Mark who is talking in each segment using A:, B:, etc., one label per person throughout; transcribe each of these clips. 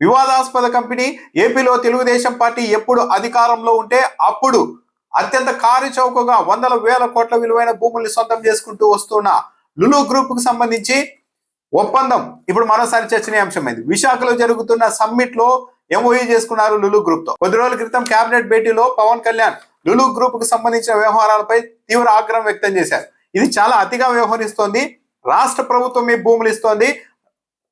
A: వివాదాస్పద కంపెనీ. ఏపీలో తెలుగుదేశం పార్టీ ఎప్పుడు అధికారంలో ఉంటే అప్పుడు అత్యంత కార్యచౌకగా వందల వేల కోట్ల విలువైన భూముల్ని సొంతం చేసుకుంటూ వస్తున్న లులు గ్రూప్ కు సంబంధించి ఒప్పందం ఇప్పుడు మరోసారి చర్చనీయాంశమైంది. విశాఖలో జరుగుతున్న సమ్మిట్ లో ఎంఓయూ చేసుకున్నారు లులు గ్రూప్ తో. కొద్ది రోజుల క్రితం కేబినెట్ భేటీలో పవన్ కళ్యాణ్ లులు గ్రూప్ కు సంబంధించిన వ్యవహారాలపై తీవ్ర ఆగ్రహం వ్యక్తం చేశారు. ఇది చాలా అతిగా వ్యవహరిస్తోంది, రాష్ట్ర ప్రభుత్వం మీ భూములు ఇస్తోంది,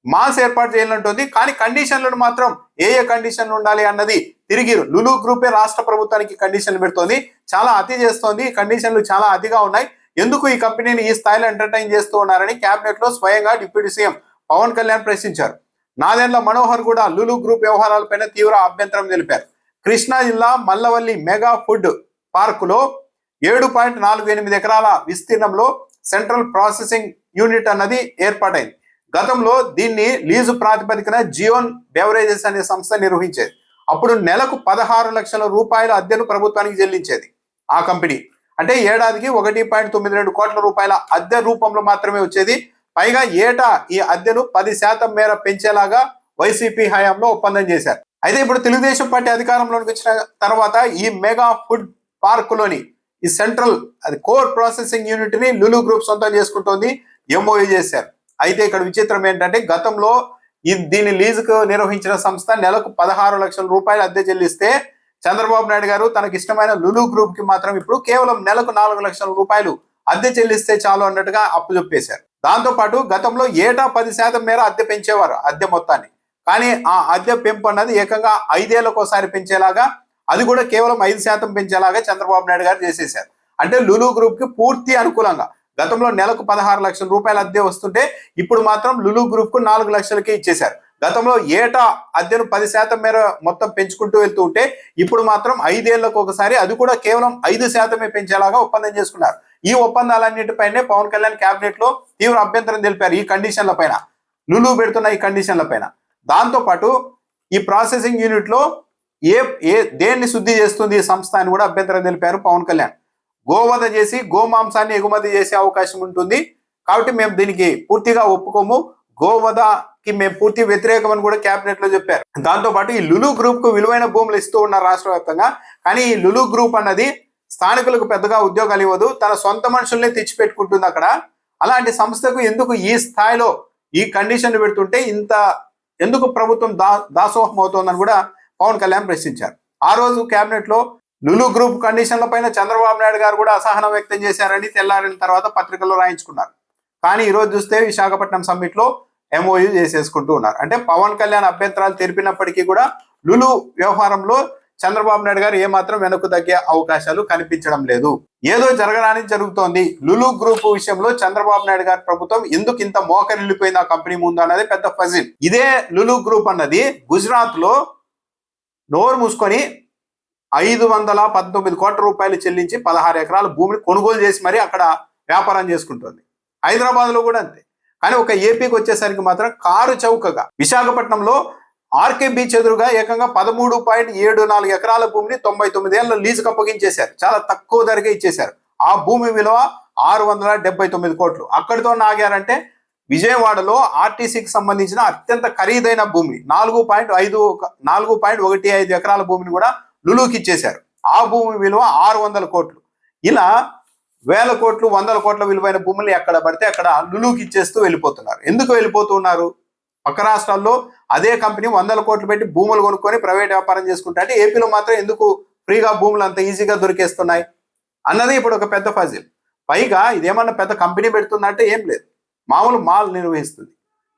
A: మాల్స్ ఏర్పాటు చేయాలంటుంది, కానీ కండిషన్లను మాత్రం ఏ కండిషన్లు ఉండాలి అన్నది తిరిగి లులు గ్రూపే రాష్ట్ర ప్రభుత్వానికి కండిషన్లు పెడుతోంది. చాలా అతి చేస్తోంది, ఈ కండిషన్లు చాలా అతిగా ఉన్నాయి, ఎందుకు ఈ కంపెనీని ఈ స్థాయిలో ఎంటర్టైన్ చేస్తూ ఉన్నారని కేబినెట్ లో స్వయంగా డిప్యూటీ సీఎం పవన్ కళ్యాణ్ ప్రశ్నించారు. నాదెండ్ల మనోహర్ కూడా లులు గ్రూప్ వ్యవహారాలపైన తీవ్ర అభ్యంతరం తెలిపారు. కృష్ణా జిల్లా మల్లవల్లి మెగా ఫుడ్ పార్క్ లో 7.48 ఎకరాల విస్తీర్ణంలో సెంట్రల్ ప్రాసెసింగ్ యూనిట్ అన్నది ఏర్పాటైంది. గతంలో దీన్ని లీజు ప్రాతిపదికన జియోన్ బెవరేజెస్ అనే సంస్థ నిర్వహించేది. అప్పుడు నెలకు 16 లక్షల రూపాయల అద్దెను ప్రభుత్వానికి చెల్లించేది ఆ కంపెనీ. అంటే ఏడాదికి 1.92 కోట్ల రూపాయల అద్దె రూపంలో మాత్రమే వచ్చేది. పైగా ఏటా ఈ అద్దెను 10% మేర పెంచేలాగా వైసీపీ హయాంలో ఒప్పందం చేశారు. అయితే ఇప్పుడు తెలుగుదేశం పార్టీ అధికారంలోకి వచ్చిన తర్వాత ఈ మెగా ఫుడ్ పార్క్ లోని ఈ సెంట్రల్ కోర్ ప్రాసెసింగ్ యూనిట్ ని లులు గ్రూప్ సొంతం చేసుకుంటోంది, ఎంఓయూ చేశారు. అయితే ఇక్కడ విచిత్రం ఏంటంటే గతంలో దీన్ని లీజుకు నిర్వహించిన సంస్థ నెలకు 16 లక్షల రూపాయలు అద్దె చెల్లిస్తే చంద్రబాబు నాయుడు గారు తనకి ఇష్టమైన లులు గ్రూప్ కి మాత్రం ఇప్పుడు కేవలం నెలకు 4 లక్షల రూపాయలు అద్దె చెల్లిస్తే చాలు అన్నట్టుగా అప్పు చెప్పేశారు. దాంతో పాటు గతంలో ఏటా 10% మేర అద్దె పెంచేవారు అద్దె మొత్తాన్ని, కానీ ఆ అద్దె పెంపు అన్నది ఏకంగా 5 ఏళ్లకోసారి పెంచేలాగా, అది కూడా కేవలం 5% పెంచేలాగా చంద్రబాబు నాయుడు గారు చేసేశారు. అంటే లులు గ్రూప్ కి పూర్తి అనుకూలంగా గతంలో నెలకు 16 లక్షల రూపాయల అద్దె వస్తుంటే ఇప్పుడు మాత్రం లులు గ్రూప్ కు 4 లక్షలకే ఇచ్చేశారు. గతంలో ఏటా అద్దెను 10% మేర మొత్తం పెంచుకుంటూ వెళ్తూ ఉంటే ఇప్పుడు మాత్రం 5 ఏళ్లకు ఒకసారి, అది కూడా కేవలం 5% పెంచేలాగా ఒప్పందం చేసుకున్నారు. ఈ ఒప్పందాలన్నిటిపైనే పవన్ కళ్యాణ్ కేబినెట్ లో తీవ్ర అభ్యంతరం తెలిపారు. ఈ కండిషన్ల పైన, లులు పెడుతున్న ఈ కండిషన్ల పైన. దాంతో పాటు ఈ ప్రాసెసింగ్ యూనిట్ లో దేన్ని శుద్ధి చేస్తుంది ఈ సంస్థ అని కూడా అభ్యంతరం తెలిపారు పవన్ కళ్యాణ్. గోవధ చేసి గోమాంసాన్ని ఎగుమతి చేసే అవకాశం ఉంటుంది, కాబట్టి మేము దీనికి పూర్తిగా ఒప్పుకోము, గోవధకి మేము పూర్తి వ్యతిరేకమని కూడా కేబినెట్ లో చెప్పారు. దాంతో పాటు ఈ లులు గ్రూప్ కు విలువైన భూములు ఇస్తూ ఉన్నారు రాష్ట్ర వ్యాప్తంగా, కానీ ఈ లులు గ్రూప్ అన్నది స్థానికులకు పెద్దగా ఉద్యోగాలు ఇవ్వదు, తన సొంత మనుషుల్నే తెచ్చిపెట్టుకుంటుంది అక్కడ. అలాంటి సంస్థకు ఎందుకు ఈ స్థాయిలో ఈ కండిషన్లు పెడుతుంటే ఇంత ఎందుకు ప్రభుత్వం దాసోహం అవుతోందని కూడా పవన్ కళ్యాణ్ ప్రశ్నించారు. ఆ రోజు కేబినెట్ లో లులు గ్రూప్ కండిషన్ల పైన చంద్రబాబు నాయుడు గారు కూడా అసహనం వ్యక్తం చేశారని తెల్లారిన తర్వాత పత్రికల్లో రాయించుకున్నారు. కానీ ఈ రోజు చూస్తే విశాఖపట్నం సమ్మిట్ లో ఎంఓయూ చేసేసుకుంటూ ఉన్నారు. అంటే పవన్ కళ్యాణ్ అభ్యంతరాలు తెలిపినప్పటికీ కూడా లులు వ్యవహారంలో చంద్రబాబు నాయుడు గారు ఏమాత్రం వెనక్కు తగ్గే అవకాశాలు కనిపించడం లేదు. ఏదో జరగడానికి జరుగుతోంది. లులు గ్రూప్ విషయంలో చంద్రబాబు నాయుడు గారి ప్రభుత్వం ఎందుకు ఇంత మోకరిల్లిపోయింది ఆ కంపెనీ ముందు అన్నది పెద్ద ఫజిల్. ఇదే లులు గ్రూప్ అన్నది గుజరాత్ లో నోరు మూసుకొని 519 కోట్ల రూపాయలు చెల్లించి 16 ఎకరాల భూమిని కొనుగోలు చేసి మరి అక్కడ వ్యాపారం చేసుకుంటుంది. హైదరాబాద్ లో కూడా అంతే. కానీ ఒక ఏపీకి వచ్చేసరికి మాత్రం కారు చౌకగా విశాఖపట్నంలో ఆర్కే బీచ్ ఎదురుగా ఏకంగా 13.74 ఎకరాల భూమిని 99 ఏళ్ళ లీజుకు అప్పగించేశారు. చాలా తక్కువ ధరగా ఇచ్చేశారు. ఆ భూమి విలువ 679 కోట్లు. అక్కడితో నాగారంటే విజయవాడలో ఆర్టీసీకి సంబంధించిన అత్యంత ఖరీదైన భూమి 4.15 ఎకరాల భూమిని కూడా లులుకి ఇచ్చేశారు. ఆ భూమి విలువ 600 కోట్లు. ఇలా వేల కోట్లు 100 కోట్ల విలువైన భూములు ఎక్కడ పడితే అక్కడ లులుకి ఇచ్చేస్తూ వెళ్ళిపోతున్నారు. ఎందుకు వెళ్ళిపోతున్నారు? పక్క రాష్ట్రాల్లో అదే కంపెనీ 100 కోట్లు పెట్టి భూములు కొనుక్కొని ప్రైవేట్ వ్యాపారం చేసుకుంటా అంటే ఏపీలో మాత్రం ఎందుకు ఫ్రీగా భూములు అంత ఈజీగా దొరికేస్తున్నాయి అన్నది ఇప్పుడు ఒక పెద్ద ఫజిల్. పైగా ఇదేమన్నా పెద్ద కంపెనీ పెడుతుందంటే ఏం లేదు, మామూలు మాల్ నిర్వహిస్తుంది.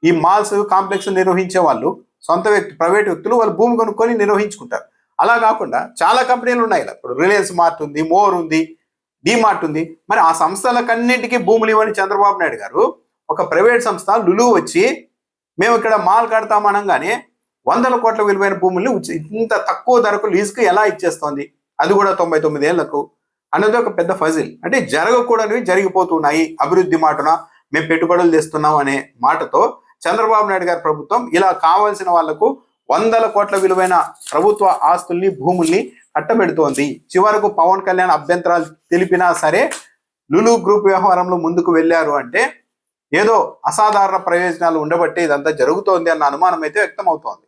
A: ఈ మాల్స్ కాంప్లెక్స్ నిర్వహించే వాళ్ళు సొంత వ్యక్తి, ప్రైవేట్ వ్యక్తులు వాళ్ళు భూమి కొనుక్కొని నిర్వహించుకుంటారు. అలా కాకుండా చాలా కంపెనీలు ఉన్నాయి. ఇప్పుడు రిలయన్స్ మార్ట్ ఉంది, మోర్ ఉంది, డిమార్ట్ ఉంది. మరి ఆ సంస్థలకన్నింటికీ భూములు ఇవ్వని చంద్రబాబు నాయుడు గారు ఒక ప్రైవేట్ సంస్థ లులు వచ్చి మేము ఇక్కడ మాల్ కడతామనగానే 100 కోట్ల విలువైన భూముల్ని ఇంత తక్కువ ధరకు లీజుకు ఎలా ఇచ్చేస్తోంది, అది కూడా 99 ఏళ్లకు అన్నది ఒక పెద్ద ఫజిల్. అంటే జరగకూడనివి జరిగిపోతున్నాయి. అభివృద్ధి మాటన మేము పెట్టుబడులు తెస్తున్నాం అనే మాటతో చంద్రబాబు నాయుడు గారి ప్రభుత్వం ఇలా కావాల్సిన వాళ్లకు 100 కోట్ల విలువైన ప్రభుత్వ ఆస్తుల్ని, భూముల్ని కట్టబెడుతోంది. చివరకు పవన్ కళ్యాణ్ అభ్యంతరాలు తెలిపినా సరే లులు గ్రూప్ వ్యవహారంలో ముందుకు వెళ్ళారు అంటే ఏదో అసాధారణ ప్రయోజనాలు ఉండబట్టి ఇదంతా జరుగుతోంది అన్న అనుమానం అయితే వ్యక్తం అవుతోంది.